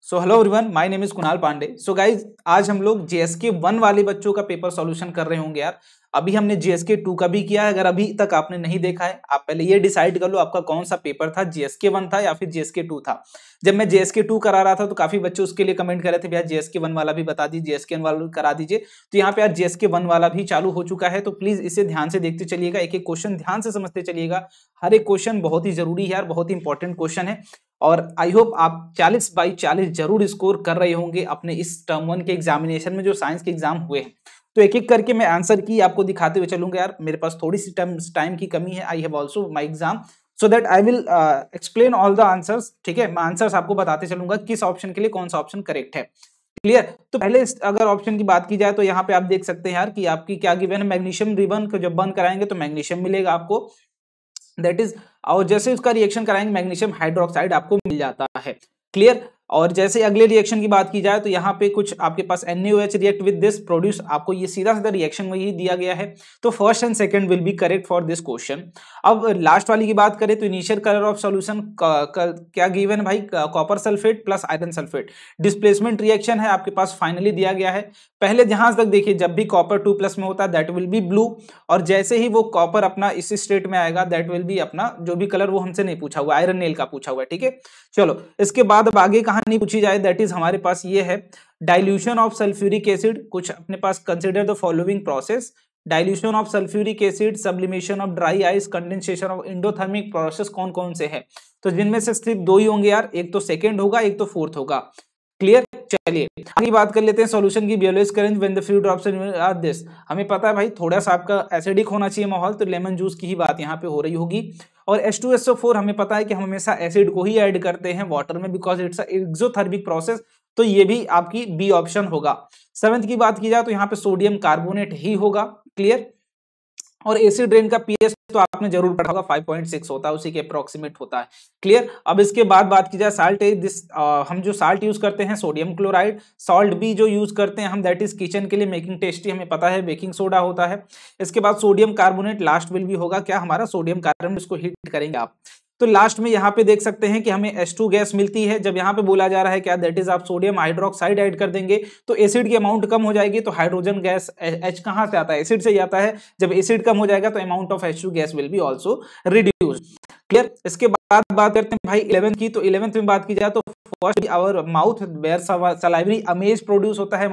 So hello everyone, my name is Kunal Pandey. So guys, आज हम लोग जीएसके 1 वाले बच्चों का पेपर सॉल्यूशन कर रहे होंगे यार। अभी हमने जीएसके 2 का भी किया है। अगर अभी तक आपने नहीं देखा है, आप पहले ये डिसाइड कर लो आपका कौन सा पेपर था, जीएसके 1 था या फिर जीएसके 2 था। जब मैं जीएसके 2 करा रहा था तो काफी बच्चे उसके लिए कमेंट कर रहे थे, भैया जीएसके 1 वाला भी बता दीजिए, जीएसके 1 वाला करा दीजिए। तो यहाँ पे यार जीएसके 1 वाला भी चालू हो चुका है, तो प्लीज इसे ध्यान से देखते चलिएगा, एक एक क्वेश्चन ध्यान से समझते चलिएगा। हर एक क्वेश्चन बहुत ही जरूरी है यार, बहुत ही इंपॉर्टेंट क्वेश्चन है। और आई होप आप 40 बाई 40 जरूर स्कोर कर रहे होंगे अपने इस टर्म 1 के एग्जामिनेशन में जो साइंस के एग्जाम हुए हैं। तो एक एक करके मैं आंसर की आपको दिखाते हुए चलूंगा यार। मेरे पास थोड़ी सी टाइम की कमी है। I have also my exam, so that I will explain all the answers. ठीक है, मैं आंसर्स आपको बताते चलूंगा किस ऑप्शन के लिए कौन सा ऑप्शन करेक्ट है। क्लियर। तो पहले अगर ऑप्शन की बात की जाए तो यहाँ पे आप देख सकते हैं यार कि आपकी क्या गिवन है। मैग्नीशियम रिबन को जब बर्न कराएंगे तो मैग्नीशियम मिलेगा आपको, दैट इज। और जैसे उसका रिएक्शन कराएंगे मैग्नीशियम हाइड्रोक्साइड आपको मिल जाता है। क्लियर। और जैसे अगले रिएक्शन की बात की जाए तो यहाँ पे कुछ आपके पास NaOH react with this produce, आपको ये सीधा सीधा रिएक्शन वही दिया गया है। तो first and second will be correct for this question. अब लास्ट वाली की बात करें तो इनिशियल कलर ऑफ सॉल्यूशन क्या गिवन है भाई, copper sulphate plus iron sulphate. Displacement reaction है आपके पास फाइनली दिया गया है। पहले जहां तक देखिए, जब भी कॉपर 2+ में होता है दैट विल बी ब्लू, और जैसे ही वो कॉपर अपना इस स्टेट में आएगा दैट विल बी अपना जो भी कलर, वो हमसे नहीं पूछा हुआ, आयरन नेल का पूछा हुआ है। ठीक है, चलो इसके बाद अब आगे कहानी पूछी जाए, दैट इज हमारे पास ये है डाइल्यूशन ऑफ सल्फ्यूरिक एसिड। कुछ अपने पास consider the following process, dilution of sulphuric acid, sublimation of dry ice, condensation of endothermic process कौन कौन से है। तो जिनमें से सिर्फ दो ही होंगे यार, एक तो सेकंड होगा, एक तो फोर्थ होगा। क्लियर। चलिए आगे बात कर लेते हैं सॉल्यूशन की। Biological current when the few drops in this, हमें पता है भाई थोड़ा सा आपका एसिडिक होना चाहिए माहौल, तो लेमन जूस की ही बात यहाँ पे हो रही होगी। और H2SO4 हमें पता है कि हम हमेशा एसिड को ही ऐड करते हैं वाटर में, बिकॉज इट्स एक्सोथर्मिक प्रोसेस, तो ये भी आपकी बी ऑप्शन होगा। 7th की बात की जाए तो यहाँ पे सोडियम कार्बोनेट ही होगा। क्लियर। और एसिड रेन का पीएच तो आपने जरूर पढ़ा होगा, 5.6 होता है, उसी के अप्रोक्सीमेट होता है। क्लियर। अब इसके बाद बात की जाए साल्ट, हम जो साल्ट यूज करते हैं सोडियम क्लोराइड, सॉल्ट भी जो यूज करते हैं हम दैट इज किचन के लिए मेकिंग टेस्टी, हमें पता है बेकिंग सोडा होता है। इसके बाद सोडियम कार्बोनेट लास्ट विल भी होगा, क्या हमारा सोडियम कार्बोनेट, इसको हीट करेंगे आप। तो लास्ट में यहाँ पे देख सकते हैं कि हमें H2 गैस मिलती है। जब यहाँ पे बोला जा रहा है क्या, दैट इज आप सोडियम हाइड्रोक्साइड ऐड कर देंगे तो एसिड की अमाउंट कम हो जाएगी, तो हाइड्रोजन गैस H कहाँ से आता है, एसिड से ही आता है। जब एसिड कम हो जाएगा तो amount of H2 gas will be also reduce. Clear. इसके बाद बात करते हैं भाई 11th की। तो 11th में बात की जाए तो first our mouth where salivary amylase produce होता है,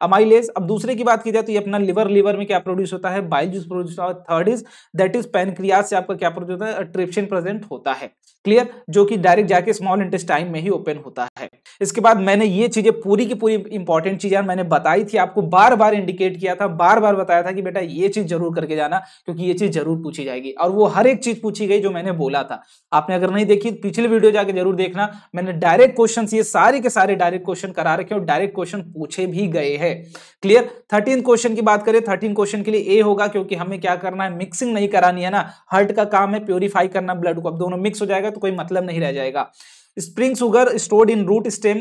अमाइलेज। अब दूसरे की बात की जाए तो ये अपना लिवर में क्या प्रोड्यूस होता है, बाइल जूस प्रोड्यूस होता है। Third is that is pancreas से आपका क्या प्रोड्यूस होता है, ट्रिप्सिन प्रेजेंट होता है। क्लियर। जो कि डायरेक्ट जाके स्मॉल इंटेस्टाइन में ही ओपन होता है। इसके बाद मैंने ये चीजें पूरी की पूरी इंपॉर्टेंट चीजें मैंने बताई थी आपको, बार बार इंडिकेट किया था, बार बार बताया था कि बेटा ये चीज जरूर करके जाना, क्योंकि ये चीज जरूर पूछी जाएगी। और वो हर एक चीज पूछी गई जो मैंने बोला था। आपने अगर नहीं देखी पिछले वीडियो जाके जरूर देखना, मैंने डायरेक्ट क्वेश्चन, ये सारे के सारे डायरेक्ट क्वेश्चन करा रखे और डायरेक्ट क्वेश्चन पूछे भी गए हैं। क्लियर। 13 क्वेश्चन की बात करें, 13 क्वेश्चन के लिए ए होगा, क्योंकि हमें क्या करना है, मिक्सिंग नहीं करानी है ना, हार्ट का काम है प्योरीफाई करना ब्लड को। अब दोनों मिक्स हो जाएगा तो कोई मतलब नहीं रह जाएगा। Spring sugar stored in root stem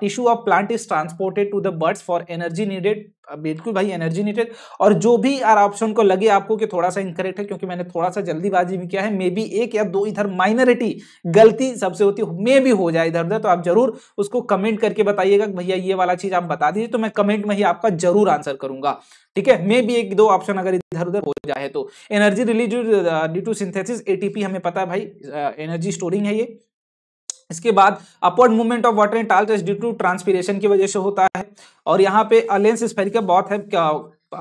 tissue of plant is transported to the birds for energy needed. बिल्कुल भाई एनर्जी नीडेड। और जो भी ऑप्शन को लगे आपको कि थोड़ा सा इनकरेक्ट है, क्योंकि मैंने थोड़ा सा जल्दीबाजी भी किया है, मे बी एक या दो इधर माइनॉरिटी गलती सबसे होती है, मे भी हो जाए इधर उधर, तो आप जरूर उसको कमेंट करके बताइएगा कि भैया ये वाला चीज आप बता दीजिए, तो मैं कमेंट में ही आपका जरूर आंसर करूंगा। ठीक है, मे भी एक दो ऑप्शन अगर इधर उधर हो जाए तो। Energy release due to synthesis ATP, हमें पता है भाई एनर्जी स्टोरिंग है ये। इसके बाद upward movement of water in टाल टेस्ट ड्यू टू ट्रांसपीरेशन की वजह से होता है। और यहाँ पे लेंस स्फेरिकल बहुत है,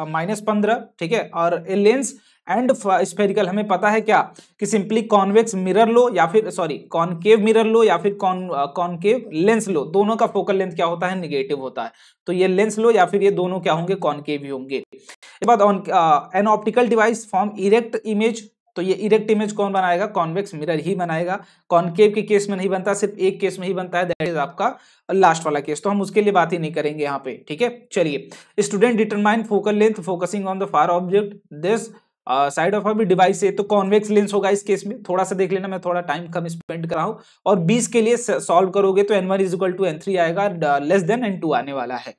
-15। ठीक है। और लेंस एंड स्फेरिकल हमें पता है क्या, कि सिंपली कॉन्वेक्स मिरर लो या फिर कॉनकेव मिरर लो या फिर कॉनकेव लेंस लो, दोनों का फोकल लेंथ क्या होता है, निगेटिव होता है। तो ये लेंस लो या फिर ये दोनों क्या होंगे, कॉनकेव ही होंगे। इसके बाद an optical device form erect image, तो ये इरेक्ट इमेज कौन बनाएगा, कॉन्वेक्स मिरर ही बनाएगा। कॉनकेव के केस में नहीं बनता, सिर्फ एक केस में ही बनता है, दैट इज आपका लास्ट वाला केस, तो हम उसके लिए बात ही नहीं करेंगे यहाँ पे। ठीक है। चलिए student determine focal length focusing on the far object this side of a device से, तो कॉन्वेक्स लेंस होगा इस केस में। थोड़ा सा देख लेना, मैं थोड़ा टाइम कम स्पेंड कर रहा हूं। और 20 के लिए सॉल्व करोगे तो N1 = N3 आएगा, लेस देन N2 आने वाला है।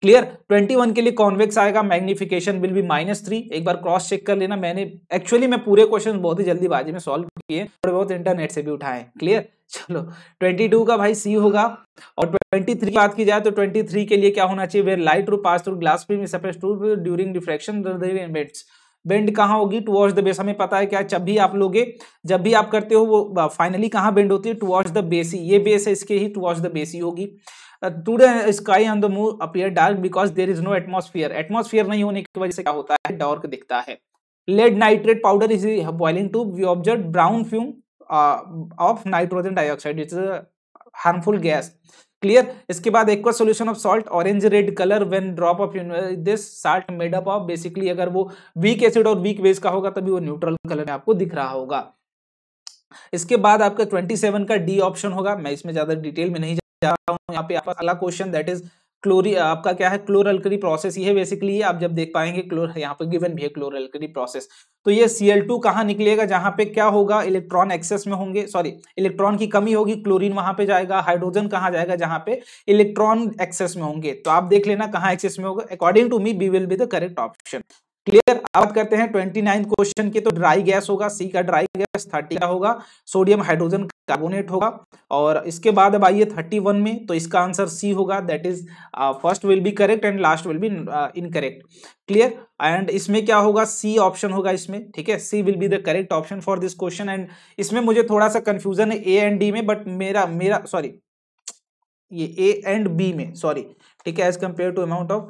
क्लियर। 21 के लिए कॉन्वेक्स आएगा, मैग्निफिकेशन विल बी -3। एक बार क्रॉस चेक कर लेना, मैंने एक्चुअली मैं पूरे क्वेश्चन बहुत ही जल्दीबाजी में सॉल्व किए हैं, थोड़े बहुत इंटरनेट से भी उठाए। क्लियर, चलो 22 का भाई सी होगा। और 23 की बात की जाए तो 23 के लिए क्या होना चाहिए, where light through pass through glass film सफेद to during refraction bends. Bend कहाँ होगी, टुवर्ड्स द बेस। हमें पता है क्या, जब भी आप लोगे, जब भी आप करते हो वो फाइनली कहाँ बेंड होती है, टुवर्ड्स द बेस ही। ये बेस है, इसके ही टुवर्ड्स द बेस ही होगी। Today sky on the moon appear dark because there is no atmosphere. Atmosphere नहीं होने की वजह से क्या होता है, डार्क दिखता है। Lead nitrate powder is boiling tube, we observe brown fume of nitrogen dioxide, it's harmful gas. Clear. इसके बाद aqua solution of salt orange red colour when drop of this salt made up of, basically अगर वो weak acid और weak base का होगा तभी वो neutral colour में आपको दिख रहा होगा। इसके बाद आपका 27 का डी ऑप्शन होगा। मैं इसमें ज्यादा डिटेल में नहीं जा रहा हूँ, यहाँ पे आपका अगला क्वेश्चन दैट इज क्लोरी, आपका क्या है, क्लोरअल्कली प्रोसेस। ये बेसिकली आप जब देख पाएंगे क्लोर, यहाँ पे गिवन भी है क्लोरअल्कली प्रोसेस। तो ये Cl2 कहाँ निकलेगा, जहां पे क्या होगा, इलेक्ट्रॉन एक्सेस में होंगे, सॉरी इलेक्ट्रॉन की कमी होगी, क्लोरीन वहां पे जाएगा। हाइड्रोजन कहाँ जाएगा, जहां पे इलेक्ट्रॉन एक्सेस में होंगे। तो आप देख लेना कहाँ एक्सेस में होगा। According to me B will be the correct option. Clear. अब करते हैं 29 क्वेश्चन की। तो ड्राई गैस होगा, सी का ड्राई गैस 30 का होगा, सोडियम हाइड्रोजन कार्बोनेट होगा। और इसके बाद अब आइए 31 में, तो इसका आंसर सी होगा, that is first will be correct and last will be incorrect. Clear. And इसमें क्या होगा, सी ऑप्शन होगा इसमें, ठीक है, C will be the correct option for this question. And इसमें मुझे थोड़ा सा कंफ्यूजन है ए एंड डी में, बट मेरा सॉरी ये ए एंड बी में, सॉरी, ठीक है, as compare to amount of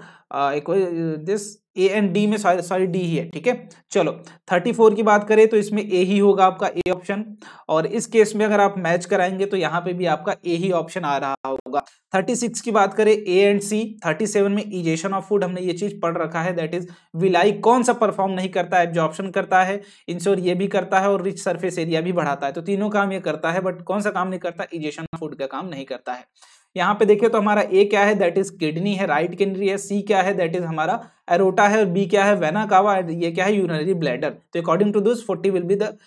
this A and D में सॉरी डी ही है, ठीक है। चलो 34 की बात करें तो इसमें ए ही होगा आपका, ए ऑप्शन। और इस केस में अगर आप मैच कराएंगे तो यहाँ पे भी आपका ए ही ऑप्शन आ रहा होगा। 36 की बात करें ए एंड सी। 37 में इजेशन ऑफ फूड, हमने ये चीज पढ़ रखा है, दैट इज विलाई कौन सा परफॉर्म नहीं करता है, एब्जॉर्प्शन करता है, इंश्योर ये भी करता है, और रिच सरफेस एरिया भी बढ़ाता है। तो तीनों काम ये करता है, बट कौन सा काम नहीं करता, इजेशन ऑफ फूड का काम नहीं करता है। यहाँ पे देखिए तो हमारा ए क्या है, दैट इज किडनी है, राइट किडनी है। सी क्या है, दैट इज हमारा एरोटा है। और बी क्या है, वेना कावा। ये क्या है, यूरिनरी ब्लैडर। तो according to this 40 will be the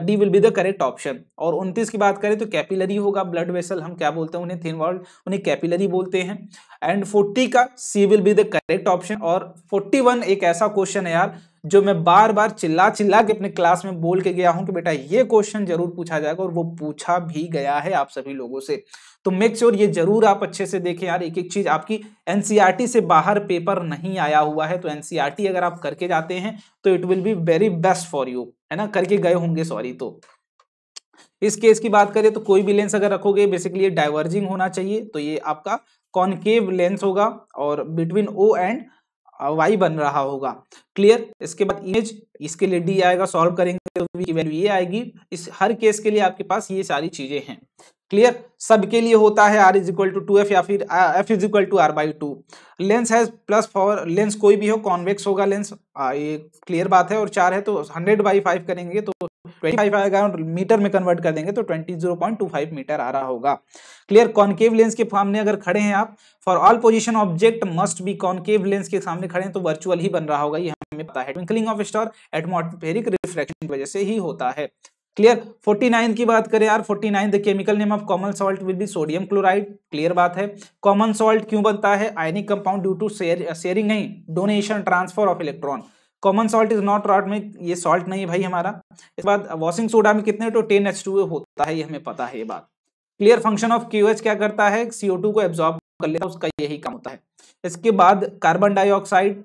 D will be the correct option. और 29 की बात करें तो कैपिलरी होगा, ब्लड वेसल हम क्या बोलते हैं उन्हें, थिन वॉल्ड, उन्हें कैपिलरी बोलते हैं। एंड 40 का C will be the correct option. और 41 एक ऐसा क्वेश्चन है यार जो मैं बार बार चिल्ला चिल्ला के अपने क्लास में बोल के गया हूं कि बेटा ये क्वेश्चन जरूर पूछा जाएगा, और वो पूछा भी गया है आप सभी लोगों से। तो मेक श्योर ये जरूर आप अच्छे से देखें यार, एक एक चीज आपकी एनसीईआरटी से बाहर पेपर नहीं आया हुआ है। तो एनसीईआरटी अगर आप करके जाते हैं तो it will be very best for you, है ना, करके गए होंगे, सॉरी। तो इस केस की बात करें तो कोई भी लेंस अगर रखोगे बेसिकली डाइवर्जिंग होना चाहिए, तो ये आपका कॉनकेव लेंस होगा और बिटवीन ओ एंड वाई बन रहा होगा। क्लियर। इसके बाद इमेज, इसके लिए डी आएगा, सॉल्व करेंगे तो वी की वैल्यू ये आएगी। इस हर केस के लिए आपके पास ये सारी चीजें हैं। क्लियर। सबके लिए होता है R is equal to 2F या फिर F is equal to R/2। Lens है प्लस फॉर, लेंस कोई भी हो, कॉन्वेक्स होगा लेंस, ये क्लियर बात है। और 4 है तो 100/5 करेंगे तो 25 आएगा, और मीटर में कन्वर्ट कर देंगे तो 20.25 मीटर आ रहा होगा। क्लियर। कॉनकेव लेंस के सामने अगर खड़े हैं आप, for all position object must be, concave lens के सामने खड़े हैं तो वर्चुअल ही बन रहा होगा, ये हमें पता है। Twinkling of star atmospheric refraction की वजह से ही होता है। क्लियर। 49 की बात करें यार, 49 the chemical name of common salt will be sodium chloride. Clear बात है। कॉमन सॉल्ट क्यों बनता है, ionic compound due to sharing नहीं, donation transfer of electron. Common salt is not रॉट में, ये सॉल्ट नहीं भाई हमारा। इस बाद वॉशिंग सोडा में कितने, तो 10H2O होता है, ये हमें पता है ये बात। क्लियर। फंक्शन ऑफ QH क्या करता है, CO2 को एब्जॉर्ब कर लेता है, उसका यही काम होता है। इसके बाद कार्बन डाइऑक्साइड,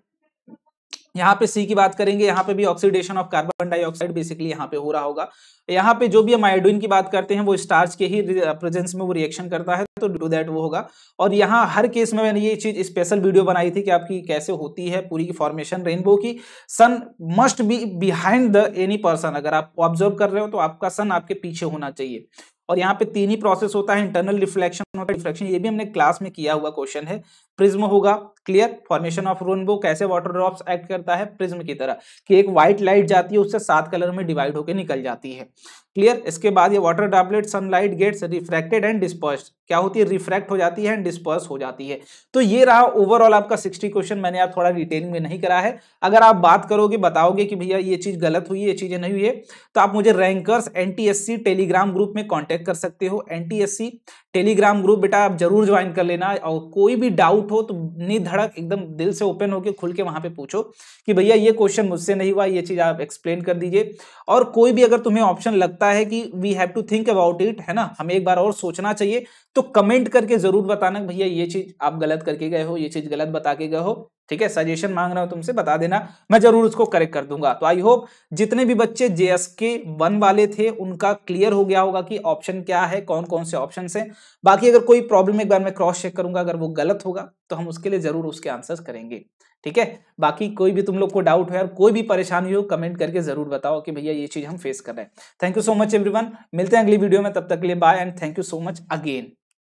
यहाँ पे सी की बात करेंगे, यहाँ पे भी oxidation of carbon dioxide basically यहाँ पे हो रहा होगा। यहाँ पे जो भी हम आयोडीन की बात करते हैं वो स्टार्च के ही प्रेजेंस में वो रिएक्शन करता है, तो ड्यू टू दैट वो होगा। और यहाँ हर केस में मैंने ये चीज स्पेशल वीडियो बनाई थी कि आपकी कैसे होती है पूरी की फॉर्मेशन रेनबो की। Sun must be behind the any person, अगर आप ऑब्जर्व कर रहे हो तो आपका सन आपके पीछे होना चाहिए। और यहाँ पे 3 ही प्रोसेस होता है, इंटरनल रिफ्लेक्शन होता है, रिफ्लेक्शन, ये भी हमने क्लास में किया हुआ क्वेश्चन है। प्रिज्म होगा। क्लियर। फॉर्मेशन ऑफ रेनबो, कैसे वाटर ड्रॉप्स एक्ट करता है प्रिज्म की तरह, कि एक व्हाइट लाइट जाती है उससे 7 कलर में डिवाइड होकर निकल जाती है। क्लियर। इसके बाद ये water droplet sunlight gets refracted and dispersed, क्या होती है, रिफ्रैक्ट हो जाती है एंड डिस्पर्स हो जाती है। तो ये रहा ओवरऑल आपका 60 क्वेश्चन, मैंने आप थोड़ा डिटेलिंग में नहीं करा है। अगर आप बात करोगे, बताओगे कि भैया ये चीज गलत हुई है, ये चीजें नहीं हुई है, तो आप मुझे रैंकर्स NTSC टेलीग्राम ग्रुप में कांटेक्ट कर सकते हो। NTSC टेलीग्राम ग्रुप बेटा आप जरूर ज्वाइन कर लेना, और कोई भी डाउट हो तो निधड़क एकदम दिल से ओपन होके खुल के वहां पे पूछो कि भैया ये क्वेश्चन मुझसे नहीं हुआ, ये चीज आप एक्सप्लेन कर दीजिए। और कोई भी अगर तुम्हें ऑप्शन लगता है कि we have to think about it, है ना, हमें एक बार और सोचना चाहिए, तो कमेंट करके जरूर बताना भैया ये चीज आप गलत करके गए हो, ये चीज गलत बता के गए हो, ठीक है। सजेशन मांग रहा हूं तुमसे, बता देना, मैं जरूर उसको करेक्ट कर दूंगा। तो आई होप जितने भी बच्चे जेएसके 1 वाले थे उनका क्लियर हो गया होगा कि ऑप्शन क्या है, कौन कौन से ऑप्शन है। बाकी अगर कोई प्रॉब्लम एक बार मैं क्रॉस चेक करूंगा, अगर वो गलत होगा तो हम उसके लिए जरूर उसके आंसर्स करेंगे, ठीक है। बाकी कोई भी तुम लोग को डाउट हो यार, कोई भी परेशानी हो, कमेंट करके जरूर बताओ कि भैया ये चीज हम फेस कर रहे हैं। Thank you so much everyone, मिलते हैं अगली वीडियो में, तब तक के लिए bye and thank you so much again.